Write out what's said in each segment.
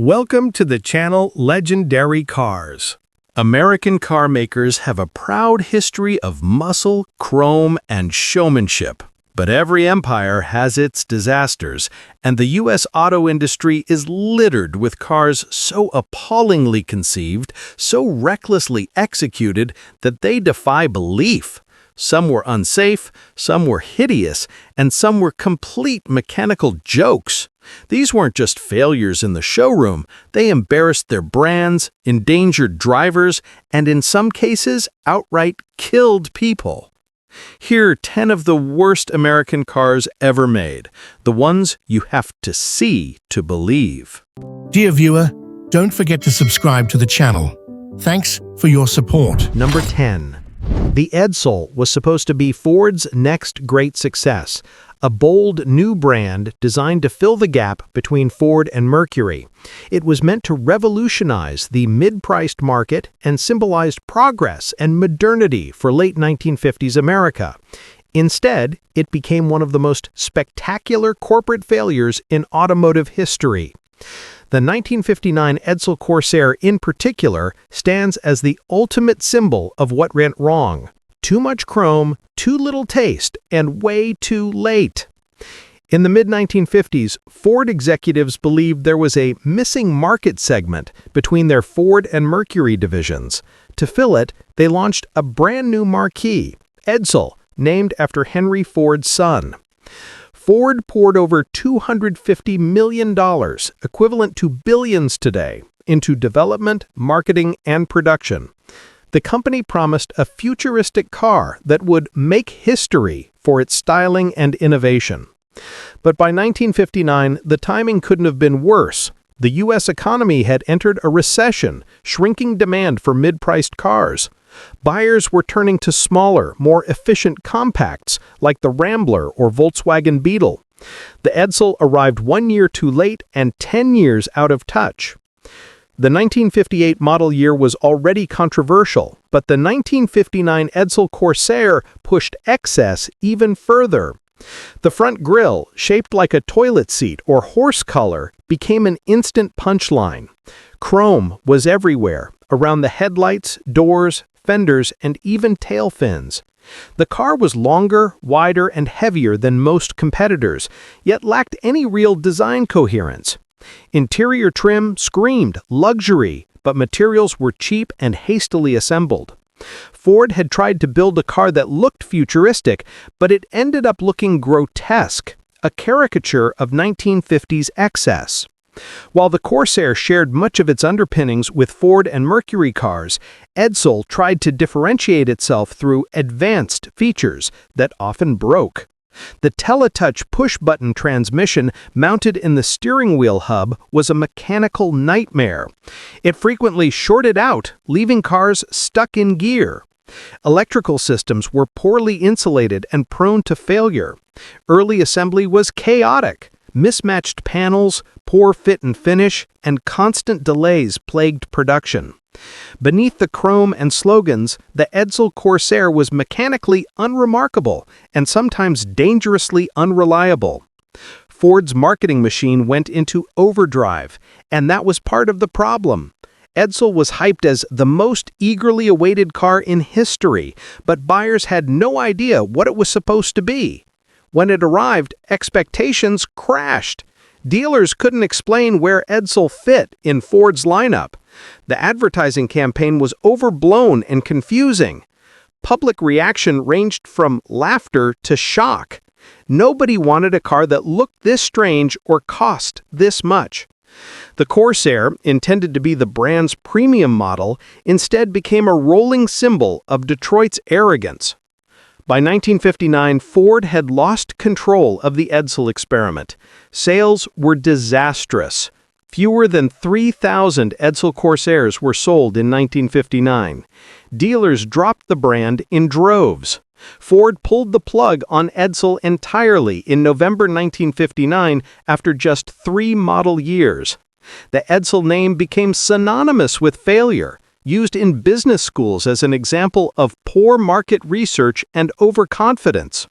Welcome to the channel Legendary Cars. American car makers have a proud history of muscle, chrome, and showmanship. But every empire has its disasters, and the U.S. auto industry is littered with cars so appallingly conceived, so recklessly executed, that they defy belief. Some were unsafe, some were hideous, and some were complete mechanical jokes. These weren't just failures in the showroom, they embarrassed their brands, endangered drivers, and in some cases, outright killed people. Here are 10 of the worst American cars ever made, the ones you have to see to believe. Dear viewer, don't forget to subscribe to the channel. Thanks for your support. Number 10. The Edsel was supposed to be Ford's next great success, a bold new brand designed to fill the gap between Ford and Mercury. It was meant to revolutionize the mid-priced market and symbolized progress and modernity for late 1950s America. Instead, it became one of the most spectacular corporate failures in automotive history. The 1959 Edsel Corsair in particular stands as the ultimate symbol of what went wrong. Too much chrome, too little taste, and way too late. In the mid-1950s, Ford executives believed there was a missing market segment between their Ford and Mercury divisions. To fill it, they launched a brand new marquee, Edsel, named after Henry Ford's son. Ford poured over $250 million, equivalent to billions today, into development, marketing, and production. The company promised a futuristic car that would make history for its styling and innovation. But by 1959, the timing couldn't have been worse. The U.S. economy had entered a recession, shrinking demand for mid-priced cars. Buyers were turning to smaller, more efficient compacts like the Rambler or Volkswagen Beetle. The Edsel arrived 1 year too late and 10 years out of touch. The 1958 model year was already controversial, but the 1959 Edsel Corsair pushed excess even further. The front grille, shaped like a toilet seat or horse collar, became an instant punchline. Chrome was everywhere, around the headlights, doors, fenders, and even tail fins. The car was longer, wider, and heavier than most competitors, yet lacked any real design coherence. Interior trim screamed luxury, but materials were cheap and hastily assembled. Ford had tried to build a car that looked futuristic, but it ended up looking grotesque, a caricature of 1950s excess. While the Corsair shared much of its underpinnings with Ford and Mercury cars, Edsel tried to differentiate itself through advanced features that often broke. The Teletouch push-button transmission mounted in the steering wheel hub was a mechanical nightmare. It frequently shorted out, leaving cars stuck in gear. Electrical systems were poorly insulated and prone to failure. Early assembly was chaotic. Mismatched panels, poor fit and finish, and constant delays plagued production. Beneath the chrome and slogans, the Edsel Corsair was mechanically unremarkable and sometimes dangerously unreliable. Ford's marketing machine went into overdrive, and that was part of the problem. Edsel was hyped as the most eagerly awaited car in history, but buyers had no idea what it was supposed to be. When it arrived, expectations crashed. Dealers couldn't explain where Edsel fit in Ford's lineup. The advertising campaign was overblown and confusing. Public reaction ranged from laughter to shock. Nobody wanted a car that looked this strange or cost this much. The Corsair, intended to be the brand's premium model, instead became a rolling symbol of Detroit's arrogance. By 1959, Ford had lost control of the Edsel experiment. Sales were disastrous. Fewer than 3,000 Edsel Corsairs were sold in 1959. Dealers dropped the brand in droves. Ford pulled the plug on Edsel entirely in November 1959 after just 3 model years. The Edsel name became synonymous with failure, used in business schools as an example of poor market research and overconfidence.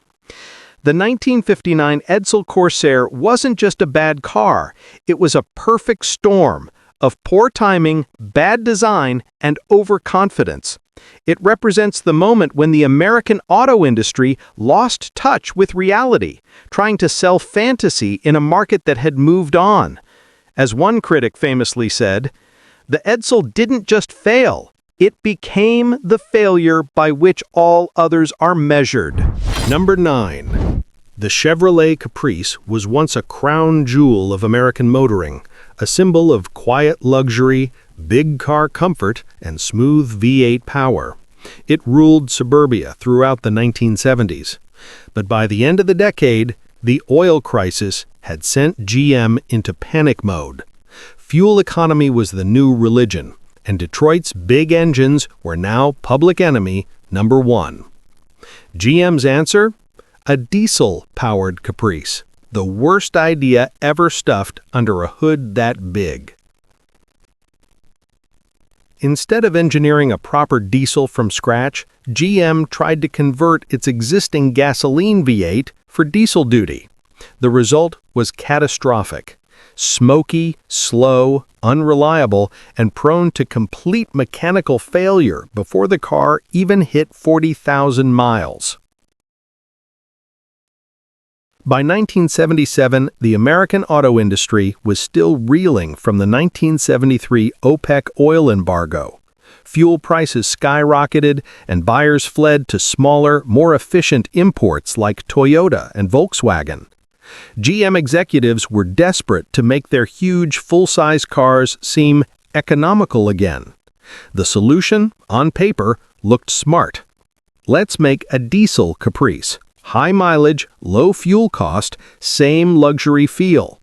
The 1959 Edsel Corsair wasn't just a bad car, it was a perfect storm, of poor timing, bad design, and overconfidence. It represents the moment when the American auto industry lost touch with reality, trying to sell fantasy in a market that had moved on. As one critic famously said, "The Edsel didn't just fail, it became the failure by which all others are measured." Number 9. The Chevrolet Caprice was once a crown jewel of American motoring, a symbol of quiet luxury, big car comfort, and smooth V8 power. It ruled suburbia throughout the 1970s. But by the end of the decade, the oil crisis had sent GM into panic mode. Fuel economy was the new religion, and Detroit's big engines were now public enemy number 1. GM's answer? A diesel-powered Caprice, the worst idea ever stuffed under a hood that big. Instead of engineering a proper diesel from scratch, GM tried to convert its existing gasoline V8 for diesel duty. The result was catastrophic. Smoky, slow, unreliable, and prone to complete mechanical failure before the car even hit 40,000 miles. By 1977, the American auto industry was still reeling from the 1973 OPEC oil embargo. Fuel prices skyrocketed, and buyers fled to smaller, more efficient imports like Toyota and Volkswagen. GM executives were desperate to make their huge full-size cars seem economical again. The solution, on paper, looked smart. Let's make a diesel Caprice. High mileage, low fuel cost, same luxury feel.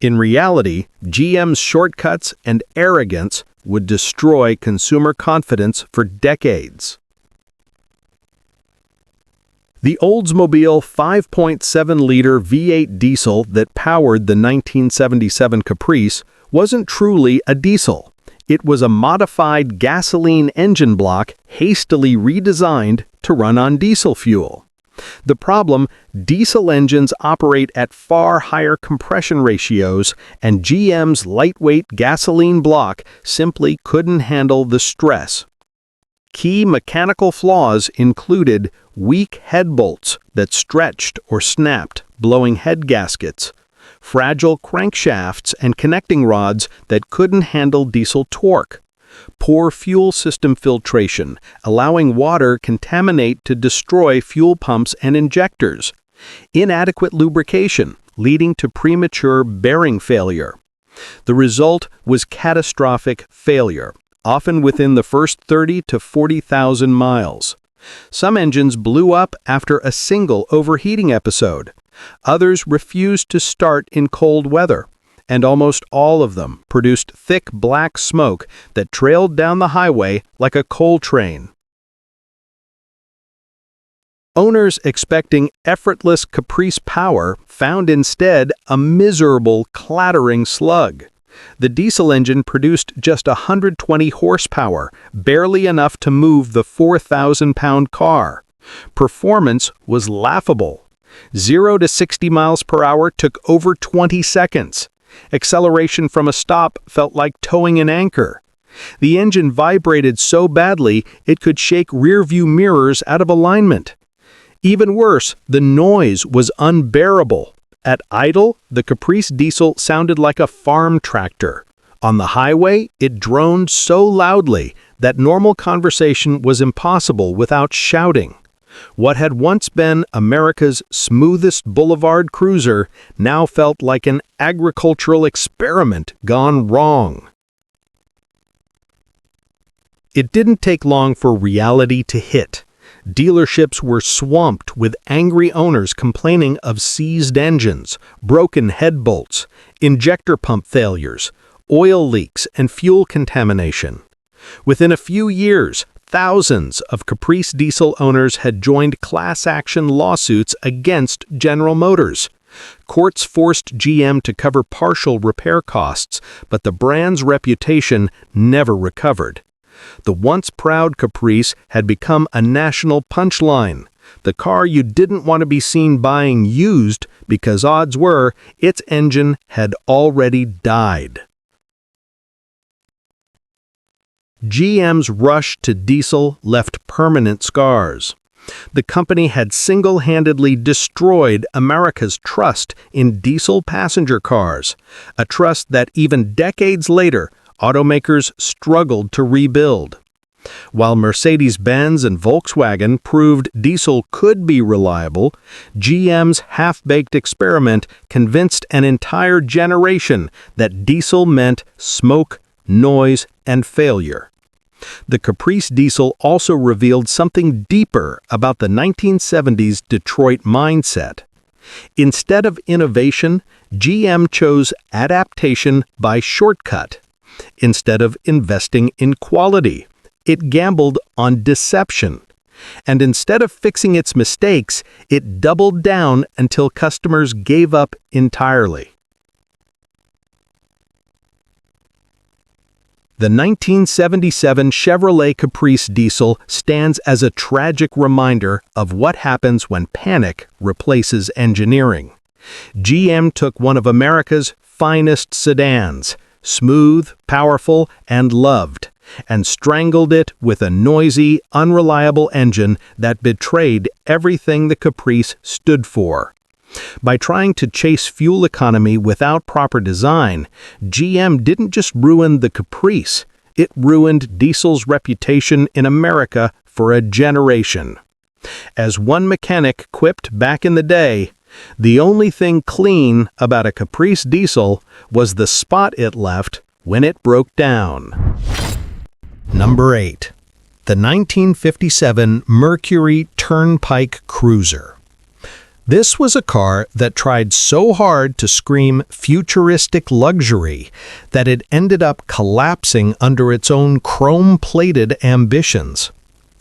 In reality, GM's shortcuts and arrogance would destroy consumer confidence for decades. The Oldsmobile 5.7-liter V8 diesel that powered the 1977 Caprice wasn't truly a diesel. It was a modified gasoline engine block hastily redesigned to run on diesel fuel. The problem, diesel engines operate at far higher compression ratios, and GM's lightweight gasoline block simply couldn't handle the stress. Key mechanical flaws included weak head bolts that stretched or snapped, blowing head gaskets, fragile crankshafts and connecting rods that couldn't handle diesel torque, poor fuel system filtration, allowing water contaminate to destroy fuel pumps and injectors, inadequate lubrication, leading to premature bearing failure. The result was catastrophic failure, often within the first 30 to 40,000 miles. Some engines blew up after a single overheating episode. Others refused to start in cold weather, and almost all of them produced thick black smoke that trailed down the highway like a coal train. Owners expecting effortless Caprice power found instead a miserable, clattering slug. The diesel engine produced just 120 horsepower, barely enough to move the 4,000-pound car. Performance was laughable. 0 to 60 miles per hour took over 20 seconds. Acceleration from a stop felt like towing an anchor. The engine vibrated so badly it could shake rearview mirrors out of alignment. Even worse, the noise was unbearable. At idle, the Caprice diesel sounded like a farm tractor. On the highway, it droned so loudly that normal conversation was impossible without shouting. What had once been America's smoothest boulevard cruiser now felt like an agricultural experiment gone wrong. It didn't take long for reality to hit. Dealerships were swamped with angry owners complaining of seized engines, broken head bolts, injector pump failures, oil leaks, and fuel contamination. Within a few years, thousands of Caprice diesel owners had joined class action lawsuits against General Motors. Courts forced GM to cover partial repair costs, but the brand's reputation never recovered. The once proud Caprice had become a national punchline, the car you didn't want to be seen buying used because odds were its engine had already died. GM's rush to diesel left permanent scars. The company had single-handedly destroyed America's trust in diesel passenger cars, a trust that even decades later, automakers struggled to rebuild. While Mercedes-Benz and Volkswagen proved diesel could be reliable, GM's half-baked experiment convinced an entire generation that diesel meant smoke, noise, and failure. The Caprice diesel also revealed something deeper about the 1970s Detroit mindset. Instead of innovation, GM chose adaptation by shortcut. Instead of investing in quality, it gambled on deception. And instead of fixing its mistakes, it doubled down until customers gave up entirely. The 1977 Chevrolet Caprice diesel stands as a tragic reminder of what happens when panic replaces engineering. GM took one of America's finest sedans, smooth, powerful, and loved, and strangled it with a noisy, unreliable engine that betrayed everything the Caprice stood for. By trying to chase fuel economy without proper design, GM didn't just ruin the Caprice, it ruined diesel's reputation in America for a generation. As one mechanic quipped back in the day, the only thing clean about a Caprice diesel was the spot it left when it broke down. Number 8. The 1957 Mercury Turnpike Cruiser. This was a car that tried so hard to scream futuristic luxury that it ended up collapsing under its own chrome-plated ambitions.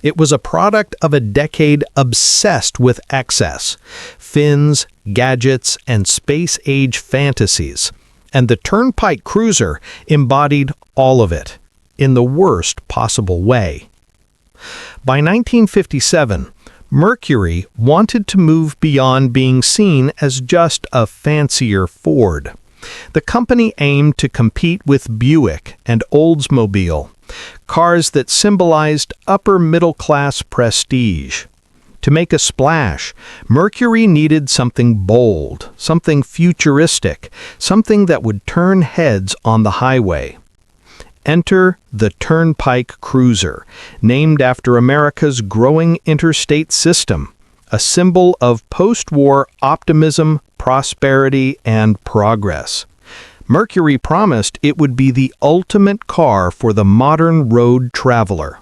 It was a product of a decade obsessed with excess, fins, gadgets, and space-age fantasies, and the Turnpike Cruiser embodied all of it, in the worst possible way. By 1957, Mercury wanted to move beyond being seen as just a fancier Ford. The company aimed to compete with Buick and Oldsmobile, cars that symbolized upper-middle-class prestige. To make a splash, Mercury needed something bold, something futuristic, something that would turn heads on the highway. Enter the Turnpike Cruiser, named after America's growing interstate system, a symbol of post-war optimism, prosperity, and progress. Mercury promised it would be the ultimate car for the modern road traveler.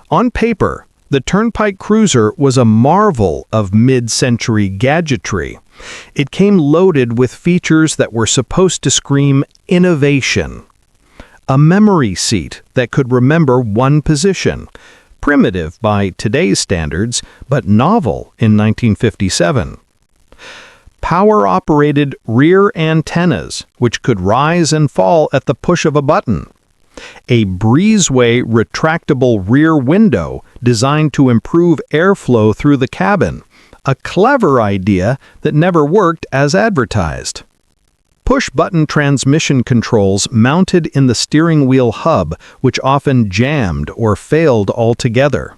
On paper, the Turnpike Cruiser was a marvel of mid-century gadgetry. It came loaded with features that were supposed to scream innovation. A memory seat that could remember one position, primitive by today's standards, but novel in 1957. Power-operated rear antennas, which could rise and fall at the push of a button. A breezeway retractable rear window designed to improve airflow through the cabin, a clever idea that never worked as advertised. Push-button transmission controls mounted in the steering wheel hub, which often jammed or failed altogether.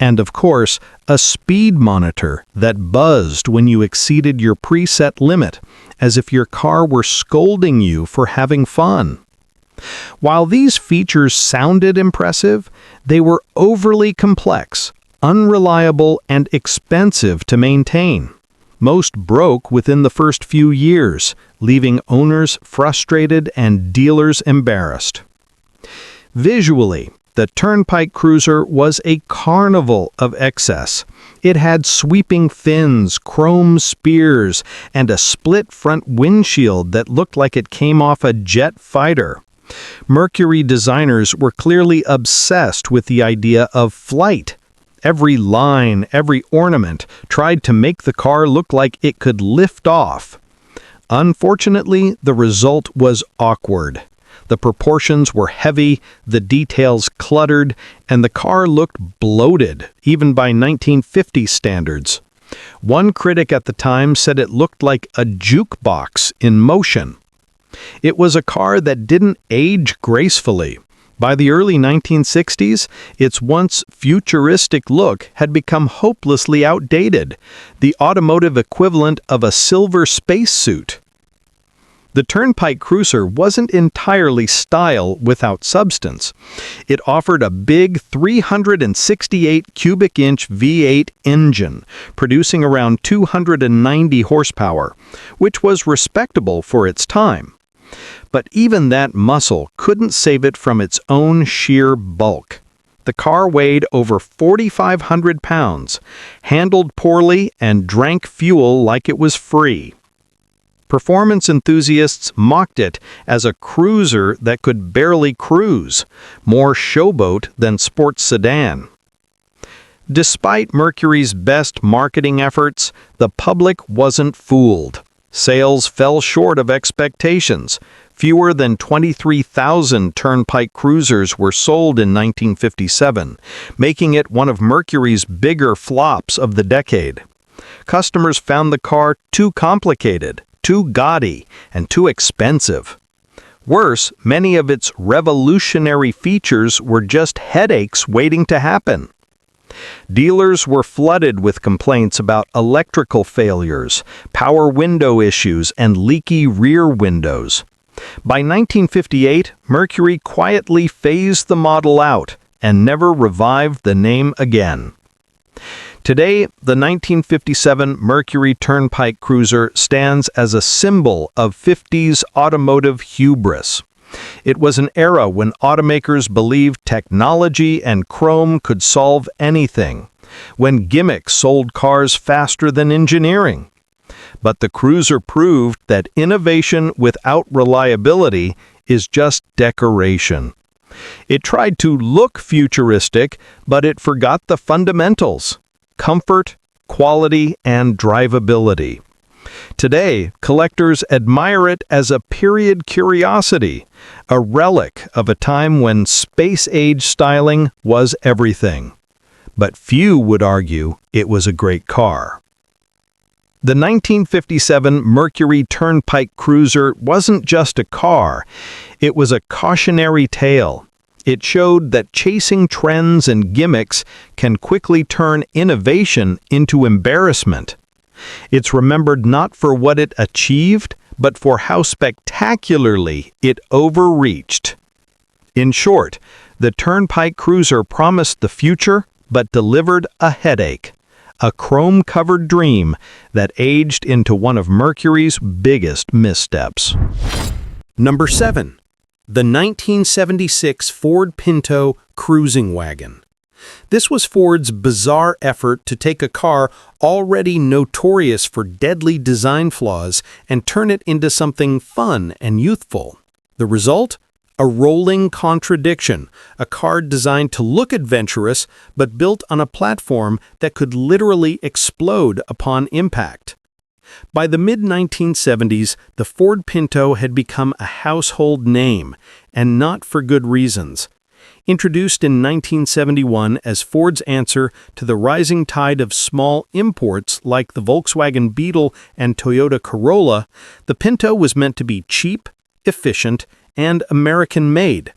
And of course, a speed monitor that buzzed when you exceeded your preset limit, as if your car were scolding you for having fun. While these features sounded impressive, they were overly complex, unreliable, and expensive to maintain. Most broke within the first few years, leaving owners frustrated and dealers embarrassed. Visually, the Turnpike Cruiser was a carnival of excess. It had sweeping fins, chrome spears, and a split front windshield that looked like it came off a jet fighter. Mercury designers were clearly obsessed with the idea of flight. Every line, every ornament tried to make the car look like it could lift off. Unfortunately, the result was awkward. The proportions were heavy, the details cluttered, and the car looked bloated, even by 1950 standards. One critic at the time said it looked like a jukebox in motion. It was a car that didn't age gracefully, By the early 1960s, its once futuristic look had become hopelessly outdated, the automotive equivalent of a silver spacesuit. The Turnpike Cruiser wasn't entirely style without substance. It offered a big 368 cubic inch V8 engine, producing around 290 horsepower, which was respectable for its time. But even that muscle couldn't save it from its own sheer bulk. The car weighed over 4,500 pounds, handled poorly, and drank fuel like it was free. Performance enthusiasts mocked it as a cruiser that could barely cruise, more showboat than sports sedan. Despite Mercury's best marketing efforts, the public wasn't fooled. Sales fell short of expectations. Fewer than 23,000 Turnpike Cruisers were sold in 1957, making it one of Mercury's bigger flops of the decade. Customers found the car too complicated, too gaudy, and too expensive. Worse, many of its revolutionary features were just headaches waiting to happen. Dealers were flooded with complaints about electrical failures, power window issues, and leaky rear windows. By 1958, Mercury quietly phased the model out and never revived the name again. Today, the 1957 Mercury Turnpike Cruiser stands as a symbol of 50s automotive hubris. It was an era when automakers believed technology and chrome could solve anything, when gimmicks sold cars faster than engineering. But the Cruiser proved that innovation without reliability is just decoration. It tried to look futuristic, but it forgot the fundamentals: comfort, quality, and drivability. Today, collectors admire it as a period curiosity, a relic of a time when space-age styling was everything. But few would argue it was a great car. The 1957 Mercury Turnpike Cruiser wasn't just a car, it was a cautionary tale. It showed that chasing trends and gimmicks can quickly turn innovation into embarrassment. It's remembered not for what it achieved, but for how spectacularly it overreached. In short, the Turnpike Cruiser promised the future, but delivered a headache. A chrome-covered dream that aged into one of Mercury's biggest missteps. Number 7. The 1976 Ford Pinto Cruising Wagon. This was Ford's bizarre effort to take a car already notorious for deadly design flaws and turn it into something fun and youthful. The result? A rolling contradiction, a car designed to look adventurous but built on a platform that could literally explode upon impact. By the mid-1970s, the Ford Pinto had become a household name, and not for good reasons. Introduced in 1971 as Ford's answer to the rising tide of small imports like the Volkswagen Beetle and Toyota Corolla, the Pinto was meant to be cheap, efficient, and American-made.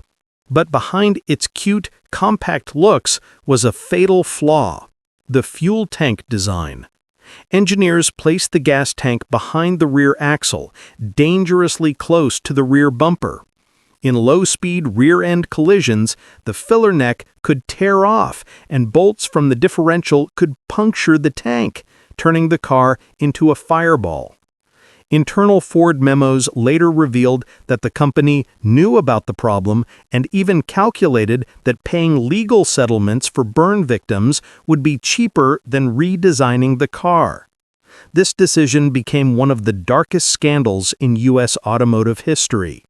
But behind its cute, compact looks was a fatal flaw: the fuel tank design. Engineers placed the gas tank behind the rear axle, dangerously close to the rear bumper. In low-speed rear-end collisions, the filler neck could tear off, and bolts from the differential could puncture the tank, turning the car into a fireball. Internal Ford memos later revealed that the company knew about the problem and even calculated that paying legal settlements for burn victims would be cheaper than redesigning the car. This decision became one of the darkest scandals in U.S. automotive history.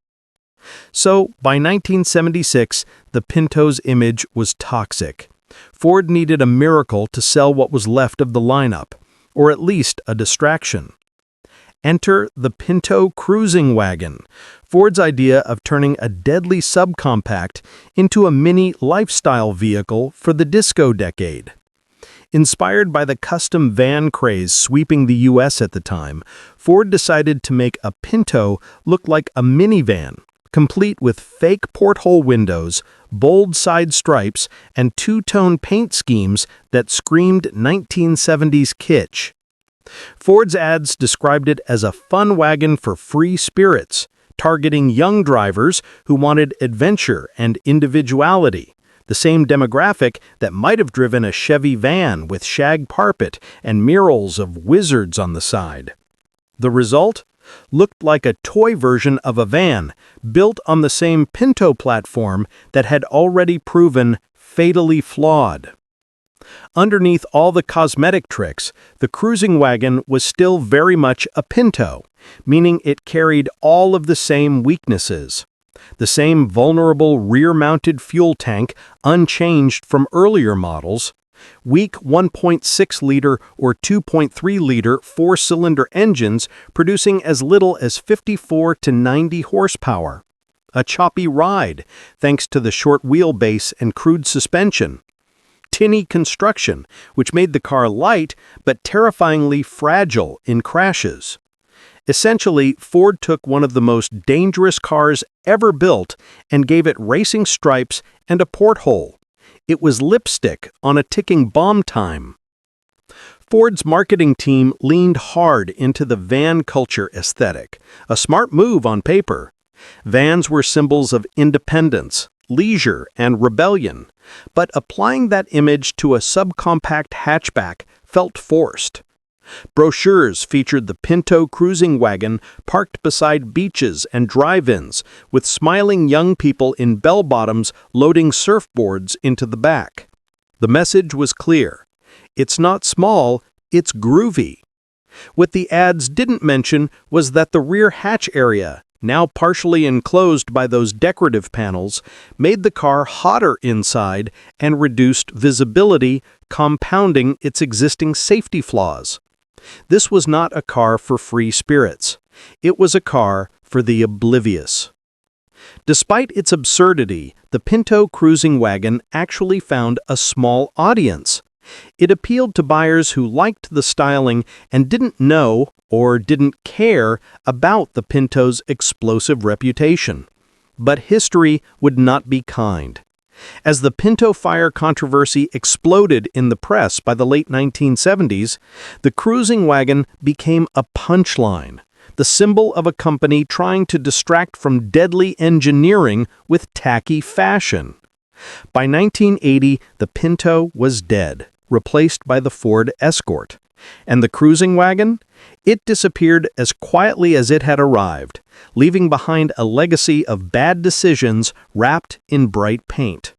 So, by 1976, the Pinto's image was toxic. Ford needed a miracle to sell what was left of the lineup, or at least a distraction. Enter the Pinto Cruising Wagon, Ford's idea of turning a deadly subcompact into a mini lifestyle vehicle for the disco decade. Inspired by the custom van craze sweeping the U.S. at the time, Ford decided to make a Pinto look like a minivan, complete with fake porthole windows, bold side stripes, and two-tone paint schemes that screamed 1970s kitsch. Ford's ads described it as a fun wagon for free spirits, targeting young drivers who wanted adventure and individuality, the same demographic that might have driven a Chevy van with shag carpet and murals of wizards on the side. The result? Looked like a toy version of a van, built on the same Pinto platform that had already proven fatally flawed. Underneath all the cosmetic tricks, the cruising wagon was still very much a Pinto, meaning it carried all of the same weaknesses. The same vulnerable rear-mounted fuel tank, unchanged from earlier models, weak 1.6-liter or 2.3-liter four-cylinder engines producing as little as 54 to 90 horsepower. A choppy ride, thanks to the short wheelbase and crude suspension. Tinny construction, which made the car light but terrifyingly fragile in crashes. Essentially, Ford took one of the most dangerous cars ever built and gave it racing stripes and a porthole. It was lipstick on a ticking bomb time. Ford's marketing team leaned hard into the van culture aesthetic, a smart move on paper. Vans were symbols of independence, leisure, and rebellion, but applying that image to a subcompact hatchback felt forced. Brochures featured the Pinto cruising wagon parked beside beaches and drive-ins, with smiling young people in bell-bottoms loading surfboards into the back. The message was clear. It's not small, it's groovy. What the ads didn't mention was that the rear hatch area, now partially enclosed by those decorative panels, made the car hotter inside and reduced visibility, compounding its existing safety flaws. This was not a car for free spirits. It was a car for the oblivious. Despite its absurdity, the Pinto cruising wagon actually found a small audience. It appealed to buyers who liked the styling and didn't know or didn't care about the Pinto's explosive reputation. But history would not be kind. As the Pinto fire controversy exploded in the press by the late 1970s, the cruising wagon became a punchline, the symbol of a company trying to distract from deadly engineering with tacky fashion. By 1980, the Pinto was dead, replaced by the Ford Escort. And the cruising wagon? It disappeared as quietly as it had arrived, leaving behind a legacy of bad decisions wrapped in bright paint.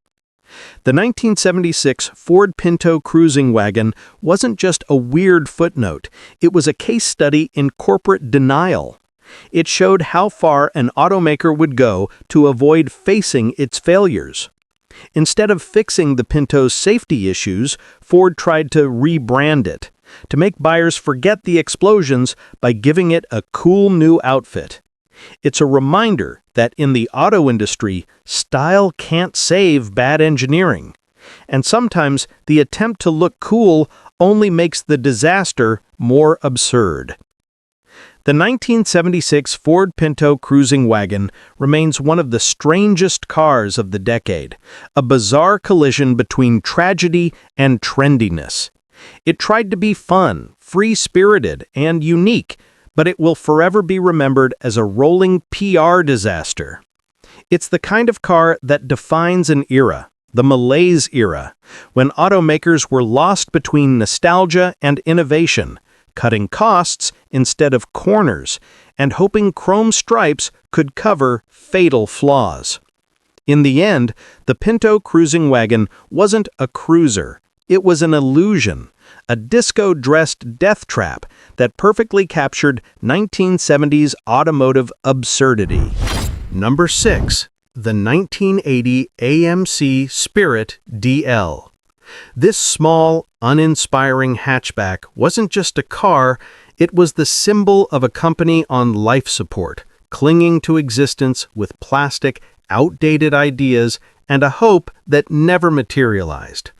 The 1976 Ford Pinto cruising wagon wasn't just a weird footnote, it was a case study in corporate denial. It showed how far an automaker would go to avoid facing its failures. Instead of fixing the Pinto's safety issues, Ford tried to rebrand it, to make buyers forget the explosions by giving it a cool new outfit. It's a reminder that in the auto industry, style can't save bad engineering. And sometimes the attempt to look cool only makes the disaster more absurd. The 1976 Ford Pinto cruising wagon remains one of the strangest cars of the decade, a bizarre collision between tragedy and trendiness. It tried to be fun, free-spirited, and unique, but it will forever be remembered as a rolling PR disaster. It's the kind of car that defines an era, the malaise era, when automakers were lost between nostalgia and innovation, cutting costs instead of corners, and hoping chrome stripes could cover fatal flaws. In the end, the Pinto cruising wagon wasn't a cruiser. It was an illusion, a disco-dressed death trap that perfectly captured 1970s automotive absurdity. Number 6. The 1980 AMC Spirit DL. This small, uninspiring hatchback wasn't just a car, it was the symbol of a company on life support, clinging to existence with plastic, outdated ideas and a hope that never materialized.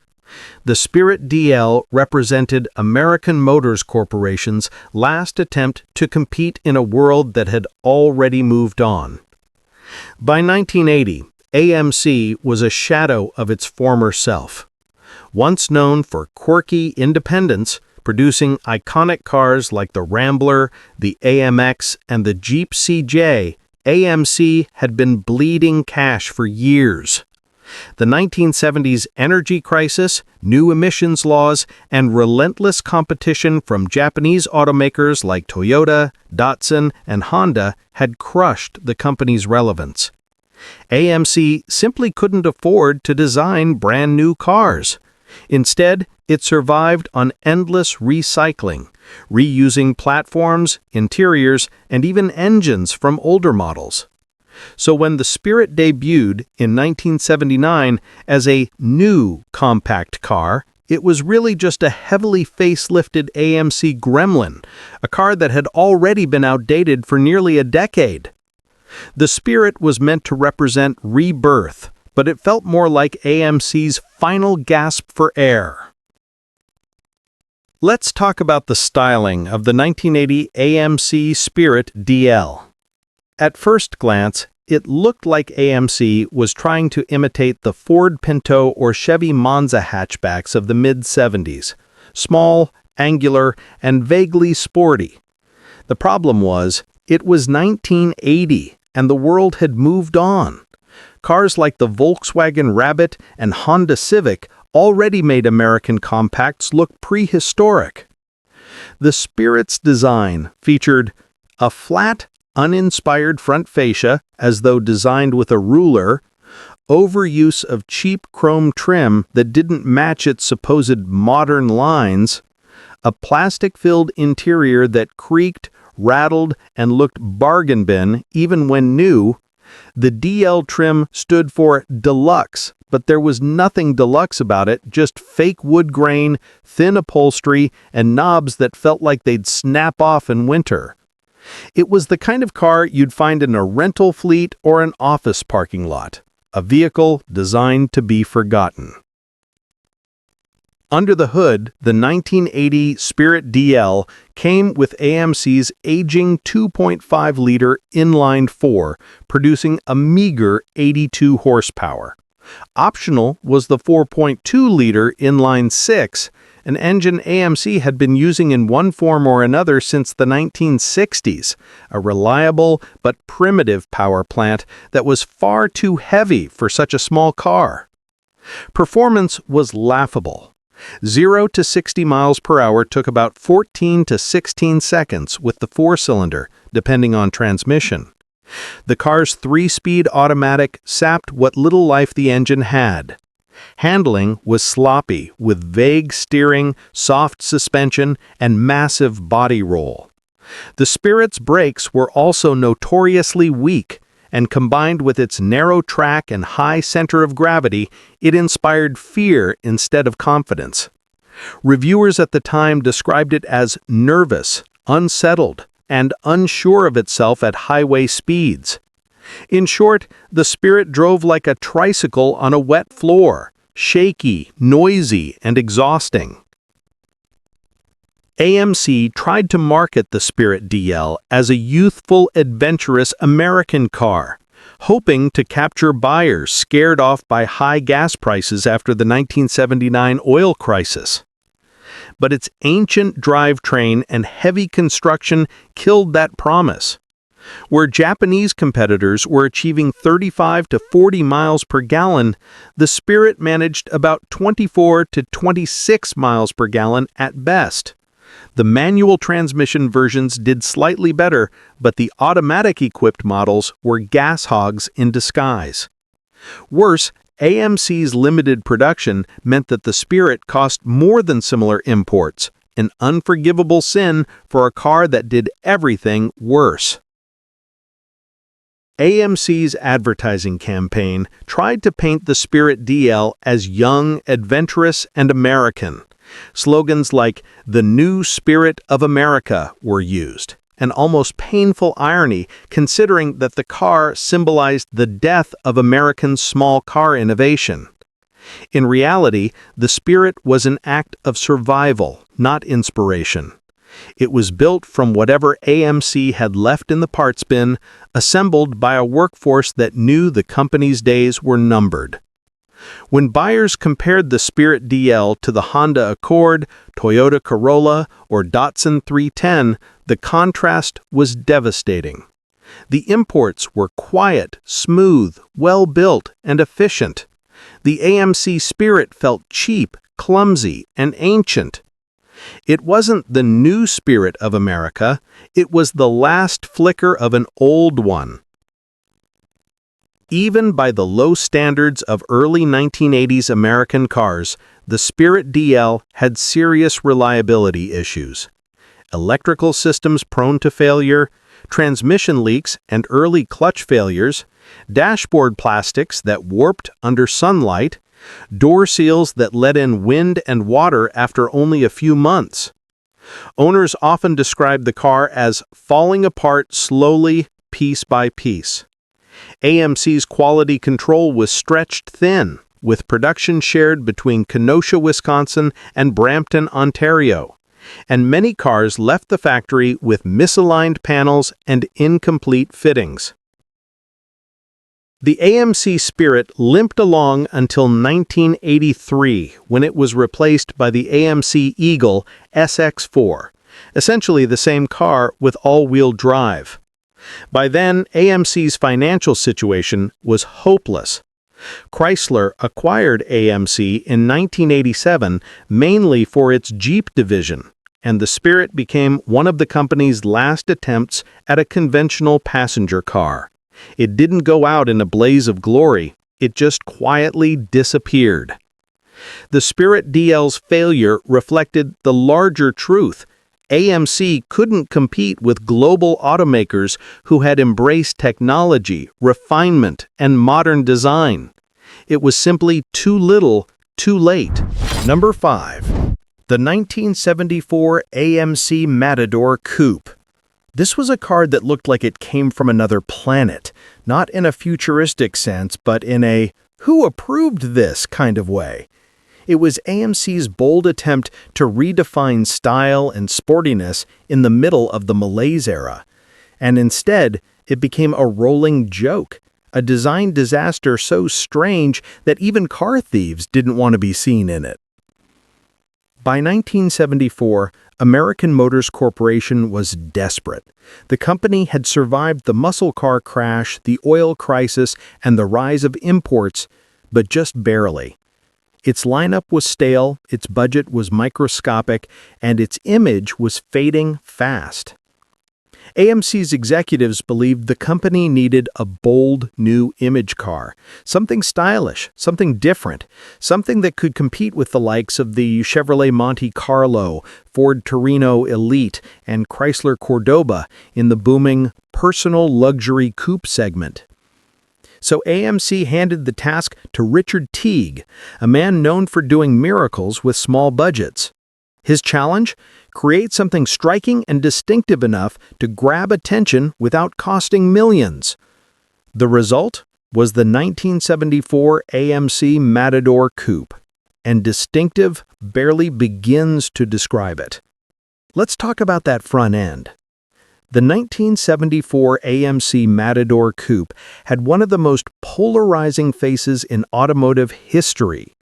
The Spirit DL represented American Motors Corporation's last attempt to compete in a world that had already moved on. By 1980, AMC was a shadow of its former self. Once known for quirky independence, producing iconic cars like the Rambler, the AMX, and the Jeep CJ, AMC had been bleeding cash for years. The 1970s energy crisis, new emissions laws, and relentless competition from Japanese automakers like Toyota, Datsun, and Honda had crushed the company's relevance. AMC simply couldn't afford to design brand new cars. Instead, it survived on endless recycling, reusing platforms, interiors, and even engines from older models. So when the Spirit debuted in 1979 as a new compact car, it was really just a heavily facelifted AMC Gremlin, a car that had already been outdated for nearly a decade. The Spirit was meant to represent rebirth, but it felt more like AMC's final gasp for air. Let's talk about the styling of the 1980 AMC Spirit DL. At first glance, it looked like AMC was trying to imitate the Ford Pinto or Chevy Monza hatchbacks of the mid-70s, small, angular, and vaguely sporty. The problem was, it was 1980, and the world had moved on. Cars like the Volkswagen Rabbit and Honda Civic already made American compacts look prehistoric. The Spirit's design featured a flat, uninspired front fascia as though designed with a ruler, overuse of cheap chrome trim that didn't match its supposed modern lines, a plastic-filled interior that creaked, rattled, and looked bargain bin even when new. The DL trim stood for deluxe, but there was nothing deluxe about it, just fake wood grain, thin upholstery, and knobs that felt like they'd snap off in winter. It was the kind of car you'd find in a rental fleet or an office parking lot, a vehicle designed to be forgotten. Under the hood, the 1980 Spirit DL came with AMC's aging 2.5-liter inline-4, producing a meager 82 horsepower. Optional was the 4.2-liter inline-6, an engine AMC had been using in one form or another since the 1960s, a reliable but primitive power plant that was far too heavy for such a small car. Performance was laughable. 0 to 60 miles per hour took about 14 to 16 seconds with the four-cylinder, depending on transmission. The car's 3-speed automatic sapped what little life the engine had. Handling was sloppy, with vague steering, soft suspension, and massive body roll. The Spirit's brakes were also notoriously weak, and combined with its narrow track and high center of gravity, it inspired fear instead of confidence. Reviewers at the time described it as nervous, unsettled, and unsure of itself at highway speeds. In short, the Spirit drove like a tricycle on a wet floor, shaky, noisy, and exhausting. AMC tried to market the Spirit DL as a youthful, adventurous American car, hoping to capture buyers scared off by high gas prices after the 1979 oil crisis. But its ancient drivetrain and heavy construction killed that promise. Where Japanese competitors were achieving 35 to 40 miles per gallon, the Spirit managed about 24 to 26 miles per gallon at best. The manual transmission versions did slightly better, but the automatic-equipped models were gas hogs in disguise. Worse, AMC's limited production meant that the Spirit cost more than similar imports, an unforgivable sin for a car that did everything worse. AMC's advertising campaign tried to paint the Spirit DL as young, adventurous, and American. Slogans like "The New Spirit of America" were used, an almost painful irony considering that the car symbolized the death of American small car innovation. In reality, the Spirit was an act of survival, not inspiration. It was built from whatever AMC had left in the parts bin, assembled by a workforce that knew the company's days were numbered. When buyers compared the Spirit DL to the Honda Accord, Toyota Corolla, or Datsun 310, the contrast was devastating. The imports were quiet, smooth, well-built, and efficient. The AMC Spirit felt cheap, clumsy, and ancient. It wasn't the new Spirit of America, it was the last flicker of an old one. Even by the low standards of early 1980s American cars, the Spirit DL had serious reliability issues. Electrical systems prone to failure, transmission leaks and early clutch failures, dashboard plastics that warped under sunlight, door seals that let in wind and water after only a few months. Owners often describe the car as falling apart slowly, piece by piece. AMC's quality control was stretched thin, with production shared between Kenosha, Wisconsin and Brampton, Ontario, and many cars left the factory with misaligned panels and incomplete fittings. The AMC Spirit limped along until 1983, when it was replaced by the AMC Eagle SX4, essentially the same car with all-wheel drive. By then, AMC's financial situation was hopeless. Chrysler acquired AMC in 1987 mainly for its Jeep division, and the Spirit became one of the company's last attempts at a conventional passenger car. It didn't go out in a blaze of glory, it just quietly disappeared. The Spirit DL's failure reflected the larger truth. AMC couldn't compete with global automakers who had embraced technology, refinement, and modern design. It was simply too little, too late. Number 5. The 1974 AMC Matador Coupe. This was a car that looked like it came from another planet, not in a futuristic sense, but in a "who approved this" kind of way. It was AMC's bold attempt to redefine style and sportiness in the middle of the malaise era. And instead, it became a rolling joke, a design disaster so strange that even car thieves didn't want to be seen in it. By 1974, American Motors Corporation was desperate. The company had survived the muscle car crash, the oil crisis, and the rise of imports, but just barely. Its lineup was stale, its budget was microscopic, and its image was fading fast. AMC's executives believed the company needed a bold, new image car, something stylish, something different, something that could compete with the likes of the Chevrolet Monte Carlo, Ford Torino Elite, and Chrysler Cordoba in the booming personal luxury coupe segment. So AMC handed the task to Richard Teague, a man known for doing miracles with small budgets. His challenge? Create something striking and distinctive enough to grab attention without costing millions. The result was the 1974 AMC Matador Coupe, and distinctive barely begins to describe it. Let's talk about that front end. The 1974 AMC Matador Coupe had one of the most polarizing faces in automotive history.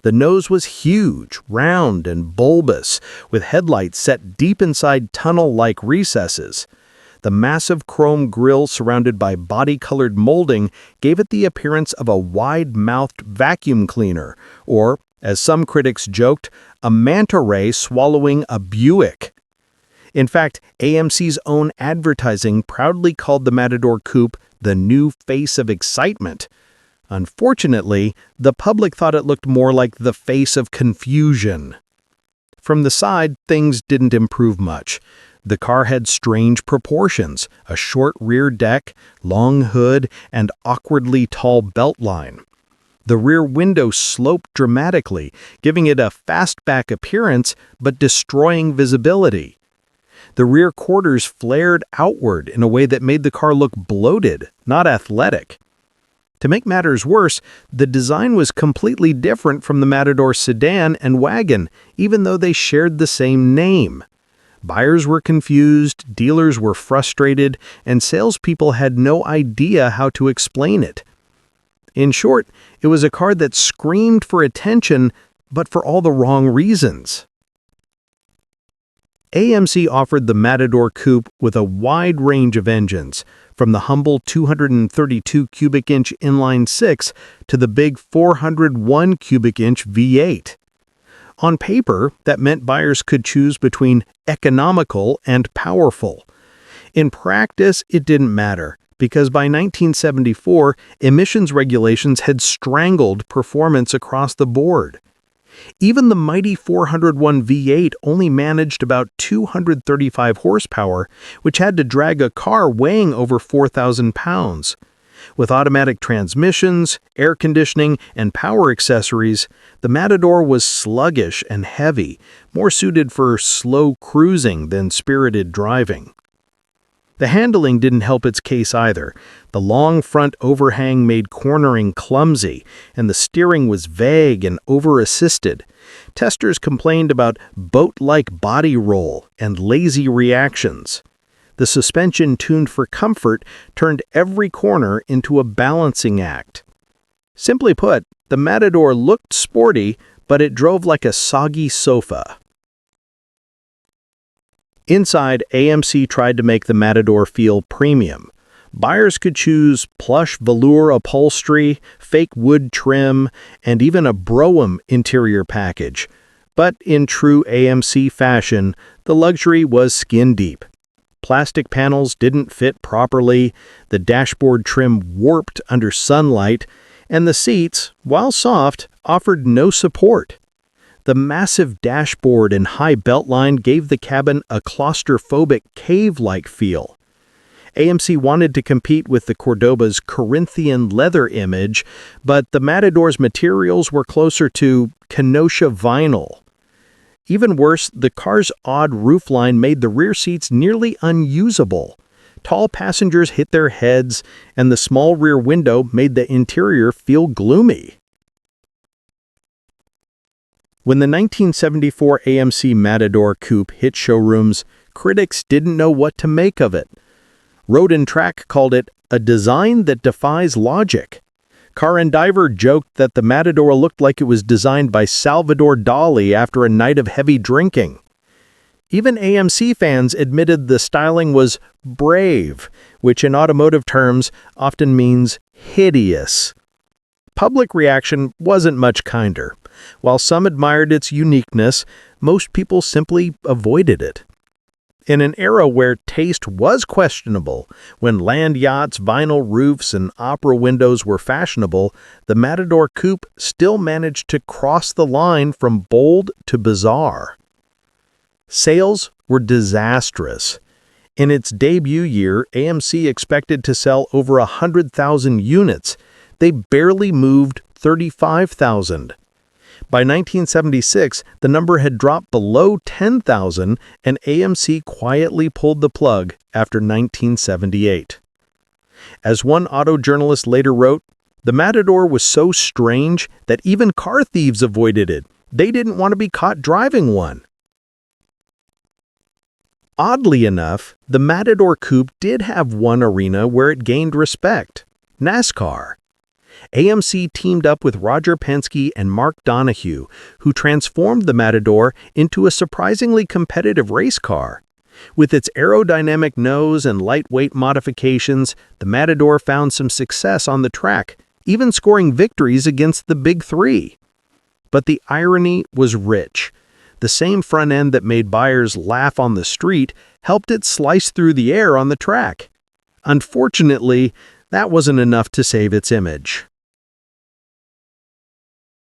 The nose was huge, round, and bulbous, with headlights set deep inside tunnel-like recesses. The massive chrome grille surrounded by body-colored molding gave it the appearance of a wide-mouthed vacuum cleaner, or, as some critics joked, a manta ray swallowing a Buick. In fact, AMC's own advertising proudly called the Matador Coupe the new face of excitement. Unfortunately, the public thought it looked more like the face of confusion. From the side, things didn't improve much. The car had strange proportions, a short rear deck, long hood, and awkwardly tall beltline. The rear window sloped dramatically, giving it a fastback appearance but destroying visibility. The rear quarters flared outward in a way that made the car look bloated, not athletic. To make matters worse, the design was completely different from the Matador sedan and wagon, even though they shared the same name. Buyers were confused, dealers were frustrated, and salespeople had no idea how to explain it. In short, it was a car that screamed for attention, but for all the wrong reasons. AMC offered the Matador Coupe with a wide range of engines, from the humble 232 cubic inch inline-six to the big 401 cubic inch V8. On paper, that meant buyers could choose between economical and powerful. In practice, it didn't matter, because by 1974, emissions regulations had strangled performance across the board. Even the mighty 401 V8 only managed about 235 horsepower, which had to drag a car weighing over 4,000 pounds. With automatic transmissions, air conditioning, and power accessories, the Matador was sluggish and heavy, more suited for slow cruising than spirited driving. The handling didn't help its case either. The long front overhang made cornering clumsy, and the steering was vague and over-assisted. Testers complained about boat-like body roll and lazy reactions. The suspension tuned for comfort turned every corner into a balancing act. Simply put, the Matador looked sporty, but it drove like a soggy sofa. Inside, AMC tried to make the Matador feel premium. Buyers could choose plush velour upholstery, fake wood trim, and even a Brougham interior package. But in true AMC fashion, the luxury was skin deep. Plastic panels didn't fit properly, the dashboard trim warped under sunlight, and the seats, while soft, offered no support. The massive dashboard and high beltline gave the cabin a claustrophobic cave-like feel. AMC wanted to compete with the Cordoba's Corinthian leather image, but the Matador's materials were closer to Kenosha vinyl. Even worse, the car's odd roofline made the rear seats nearly unusable. Tall passengers hit their heads, and the small rear window made the interior feel gloomy. When the 1974 AMC Matador Coupe hit showrooms, critics didn't know what to make of it. Road and Track called it a design that defies logic. Car and Diver joked that the Matador looked like it was designed by Salvador Dali after a night of heavy drinking. Even AMC fans admitted the styling was brave, which in automotive terms often means hideous. Public reaction wasn't much kinder. While some admired its uniqueness, most people simply avoided it. In an era where taste was questionable, when land yachts, vinyl roofs, and opera windows were fashionable, the Matador Coupe still managed to cross the line from bold to bizarre. Sales were disastrous. In its debut year, AMC expected to sell over 100,000 units. They barely moved 35,000. By 1976, the number had dropped below 10,000, and AMC quietly pulled the plug after 1978. As one auto journalist later wrote, "The Matador was so strange that even car thieves avoided it. They didn't want to be caught driving one." Oddly enough, the Matador Coupe did have one arena where it gained respect: NASCAR. AMC teamed up with Roger Penske and Mark Donohue, who transformed the Matador into a surprisingly competitive race car. With its aerodynamic nose and lightweight modifications, the Matador found some success on the track, even scoring victories against the Big Three. But the irony was rich. The same front end that made buyers laugh on the street helped it slice through the air on the track. Unfortunately, that wasn't enough to save its image.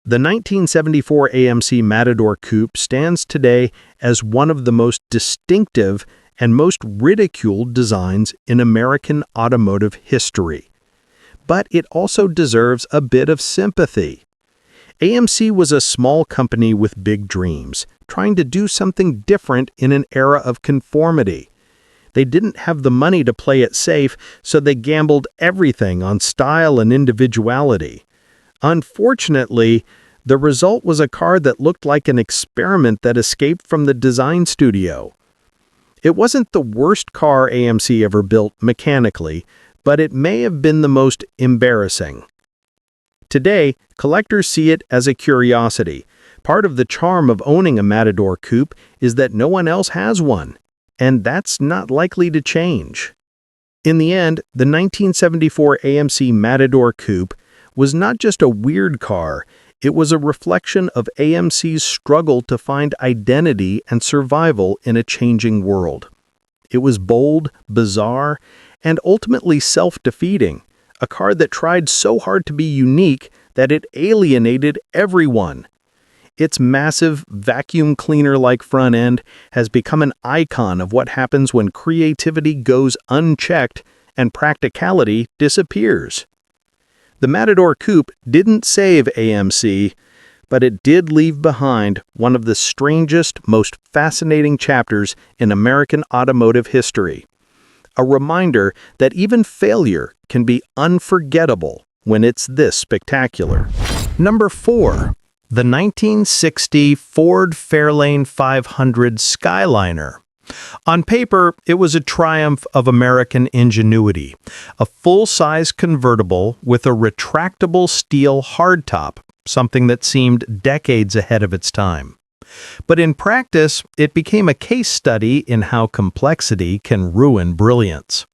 The 1974 AMC Matador Coupe stands today as one of the most distinctive and most ridiculed designs in American automotive history. But it also deserves a bit of sympathy. AMC was a small company with big dreams, trying to do something different in an era of conformity. They didn't have the money to play it safe, so they gambled everything on style and individuality. Unfortunately, the result was a car that looked like an experiment that escaped from the design studio. It wasn't the worst car AMC ever built mechanically, but it may have been the most embarrassing. Today, collectors see it as a curiosity. Part of the charm of owning a Matador coupe is that no one else has one, and that's not likely to change. In the end, the 1974 AMC Matador coupe was not just a weird car, it was a reflection of AMC's struggle to find identity and survival in a changing world. It was bold, bizarre, and ultimately self-defeating, a car that tried so hard to be unique that it alienated everyone. Its massive, vacuum cleaner-like front end has become an icon of what happens when creativity goes unchecked and practicality disappears. The Matador Coupe didn't save AMC, but it did leave behind one of the strangest, most fascinating chapters in American automotive history. A reminder that even failure can be unforgettable when it's this spectacular. Number 4. The 1960 Ford Fairlane 500 Skyliner. On paper, it was a triumph of American ingenuity, a full-size convertible with a retractable steel hardtop, something that seemed decades ahead of its time. But in practice, it became a case study in how complexity can ruin brilliance.